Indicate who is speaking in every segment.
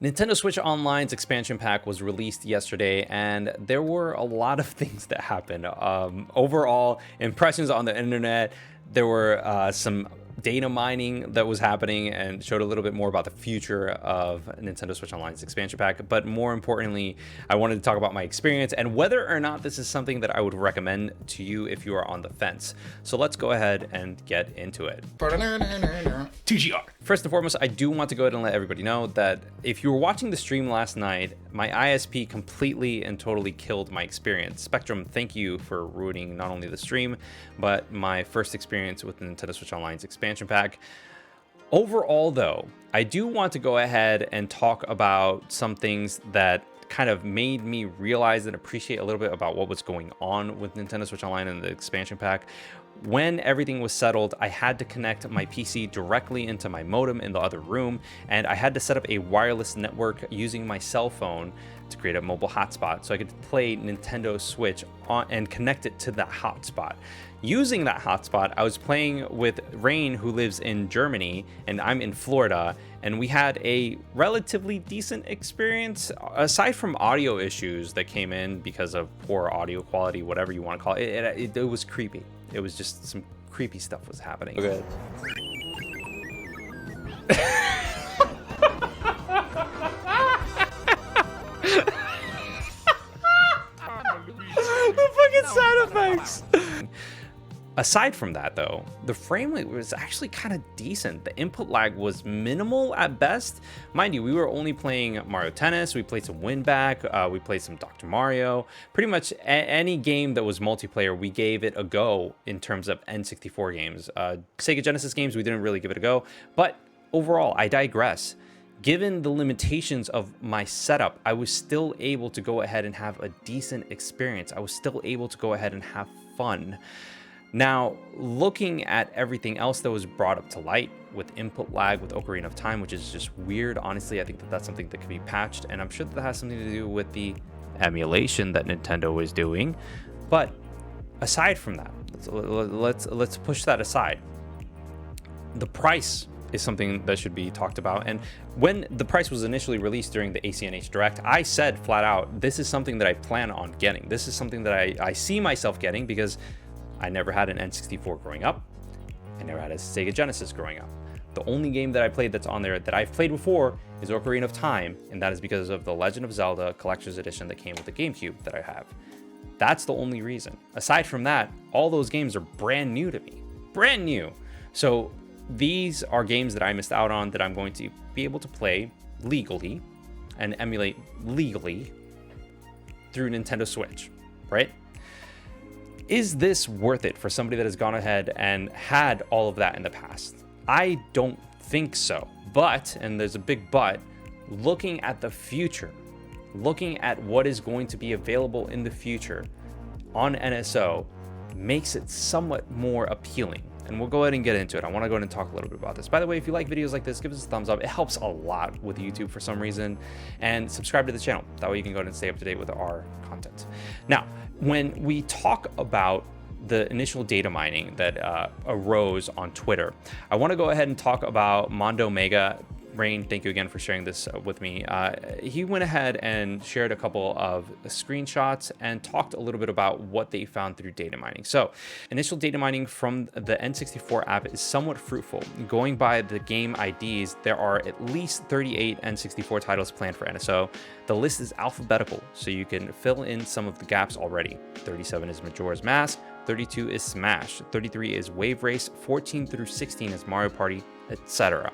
Speaker 1: Nintendo Switch Online's expansion pack was released yesterday, and there were a lot of things that happened. Overall impressions on the internet, there were some data mining that was happening and showed a little bit more about the future of Nintendo Switch Online's expansion pack. But more importantly, I wanted to talk about my experience and whether or not this is something that I would recommend to you if you are on the fence. So let's go ahead and get into it.
Speaker 2: 2GR.
Speaker 1: First and foremost, I do want to go ahead and let everybody know that if you were watching the stream last night, my ISP completely and totally killed my experience. Spectrum, thank you for ruining not only the stream, but my first experience with the Nintendo Switch Online's expansion pack. Overall, though, I do want to go ahead and talk about some things that kind of made me realize and appreciate a little bit about what was going on with Nintendo Switch Online and the expansion pack. When everything was settled, I had to connect my PC directly into my modem in the other room, and I had to set up a wireless network using my cell phone to create a mobile hotspot so I could play Nintendo Switch on and connect it to that hotspot. Using that hotspot, I was playing with Rain, who lives in Germany, and I'm in Florida, and we had a relatively decent experience, aside from audio issues that came in because of poor audio quality, whatever you want to call it. It was creepy. It was just some creepy stuff was happening.
Speaker 2: Okay.
Speaker 1: The fucking sound effects. Aside from that, though, the frame rate was actually kind of decent. The input lag was minimal at best. Mind you, we were only playing Mario Tennis, we played some Winback, we played some Dr. Mario. Pretty much any game that was multiplayer, we gave it a go in terms of N64 games. Sega Genesis games, we didn't really give it a go. But overall, I digress. Given the limitations of my setup, I was still able to go ahead and have a decent experience. I was still able to go ahead and have fun. Now, looking at everything else that was brought up to light with input lag with Ocarina of Time, which is just weird. Honestly, I think that that's something that could be patched, and I'm sure that has something to do with the emulation that Nintendo is doing. But aside from that, let's push that aside. The price is something that should be talked about. And when the price was initially released during the ACNH Direct, I said flat out, this is something that I plan on getting. This is something that I see myself getting because I never had an N64 growing up. I never had a Sega Genesis growing up. The only game that I played that's on there that I've played before is Ocarina of Time, and that is because of the Legend of Zelda Collector's Edition that came with the GameCube that I have. That's the only reason. Aside from that, all those games are brand new to me. Brand new. So these are games that I missed out on that I'm going to be able to play legally and emulate legally through Nintendo Switch, right? Is this worth it for somebody that has gone ahead and had all of that in the past? I don't think so. But, and there's a big but, looking at the future, looking at what is going to be available in the future on NSO makes it somewhat more appealing. And we'll go ahead and get into it. I want to go ahead and talk a little bit about this. By the way, if you like videos like this, give us a thumbs up. It helps a lot with YouTube for some reason. And subscribe to the channel. That way you can go ahead and stay up to date with our content. Now, when we talk about the initial data mining that arose on Twitter, I want to go ahead and talk about Mondo Mega. Rain, thank you again for sharing this with me. He went ahead and shared a couple of screenshots and talked a little bit about what they found through data mining. So, initial data mining from the N64 app is somewhat fruitful. Going by the game IDs, there are at least 38 N64 titles planned for NSO. The list is alphabetical, so you can fill in some of the gaps already. 37 is Majora's Mask, 32 is Smash, 33 is Wave Race, 14 through 16 is Mario Party, etc.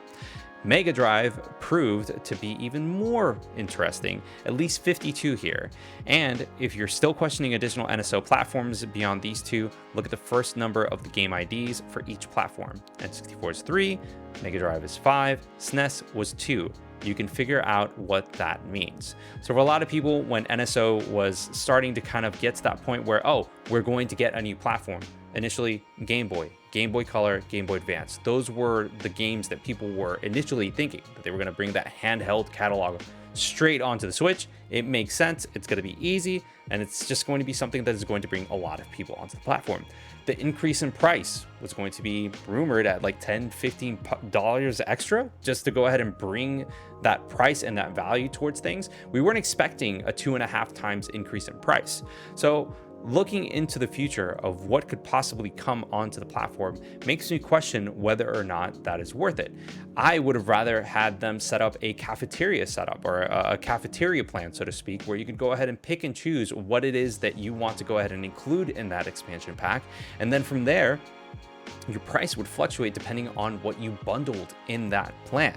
Speaker 1: Mega Drive proved to be even more interesting, at least 52 here. And if you're still questioning additional NSO platforms beyond these two, look at the first number of the game IDs for each platform. N64 is 3, Mega Drive is 5, SNES was 2. You can figure out what that means. So for a lot of people, when NSO was starting to kind of get to that point where, oh, we're going to get a new platform, Initially, Game Boy, Game Boy Color, Game Boy Advance. Those were the games that people were initially thinking that they were going to bring that handheld catalog straight onto the Switch. It makes sense. It's going to be easy, and it's just going to be something that is going to bring a lot of people onto the platform. The increase in price was going to be rumored at like $10, $15 extra just to go ahead and bring that price and that value towards things. We weren't expecting a 2.5 times increase in price. So looking into the future of what could possibly come onto the platform makes me question whether or not that is worth it. I would have rather had them set up a cafeteria setup or a cafeteria plan, so to speak, where you could go ahead and pick and choose what it is that you want to go ahead and include in that expansion pack. And then from there, your price would fluctuate depending on what you bundled in that plan.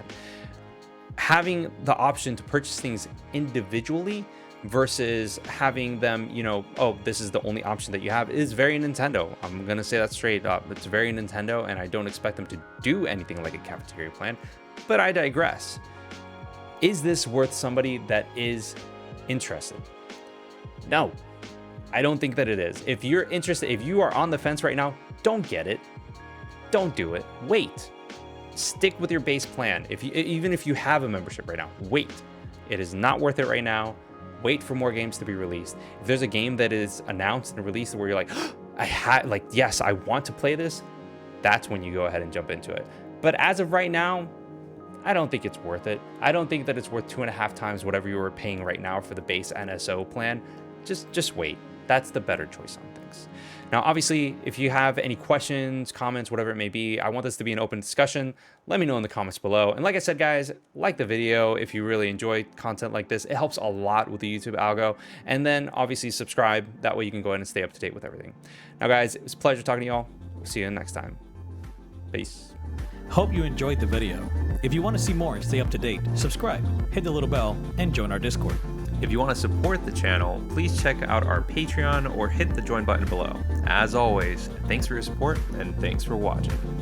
Speaker 1: Having the option to purchase things individually versus having them, you know, oh, this is the only option that you have is very Nintendo. I'm gonna say that straight up. It's very Nintendo, and I don't expect them to do anything like a cafeteria plan, but I digress. Is this worth somebody that is interested? No, I don't think that it is. If you're interested, if you are on the fence right now, don't get it. Don't do it. Wait. Stick with your base plan. Even if you have a membership right now, wait. It is not worth it right now. Wait for more games to be released. If there's a game that is announced and released where you're like, yes, I want to play this, that's when you go ahead and jump into it. But as of right now, I don't think it's worth it. I don't think that it's worth 2.5 times whatever you were paying right now for the base NSO plan. Just wait. That's the better choice on things. Now, obviously, if you have any questions, comments, whatever it may be, I want this to be an open discussion. Let me know in the comments below. And like I said, guys, like the video if you really enjoy content like this. It helps a lot with the YouTube algo. And then obviously subscribe. That way you can go ahead and stay up to date with everything. Now, guys, it was a pleasure talking to y'all. We'll see you next time. Peace.
Speaker 3: Hope you enjoyed the video. If you want to see more and stay up to date, subscribe, hit the little bell, and join our Discord.
Speaker 4: If you want to support the channel, please check out our Patreon or hit the join button below. As always, thanks for your support and thanks for watching.